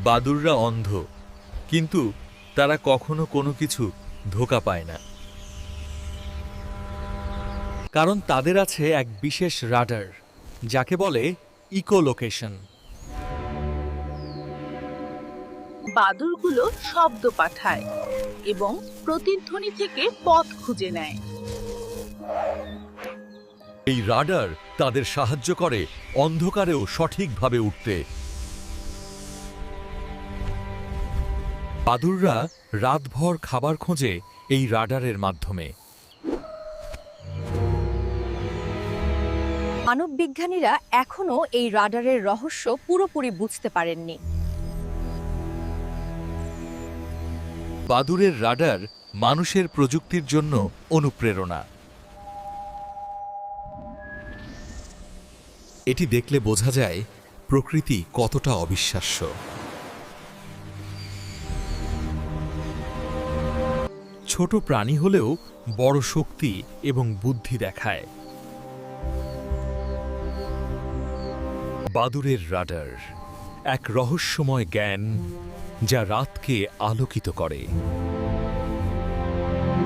বাদুড়রা অন্ধ, কিন্তু তারা কখনো কোনো কিছু ধোঁকা পায় না, কারণ তাদের আছে এক বিশেষ রাডার, যাকে বলে ইকোলোকেশন। বাদুড়গুলো শব্দ পাঠায় এবং প্রতিধ্বনি থেকে পথ খুঁজে নেয়। এই রাডার তাদের সাহায্য করে অন্ধকারেও সঠিকভাবে উঠতে। বাদুড়রা রাতভর খাবার খোঁজে এই রাডারের মাধ্যমে। মানববিজ্ঞানীরা এখনও এই রাডারের রহস্য পুরোপুরি বুঝতে পারেননি। বাদুড়ের রাডার মানুষের প্রযুক্তির জন্য অনুপ্রেরণা। এটি দেখলে বোঝা যায় প্রকৃতি কতটা অবিশ্বাস্য। ছোট প্রাণী হলেও বড় শক্তি এবং বুদ্ধি দেখায়। বাদুড়ের রাডার এক রহস্যময় জ্ঞান, যা রাতকে আলোকিত করে।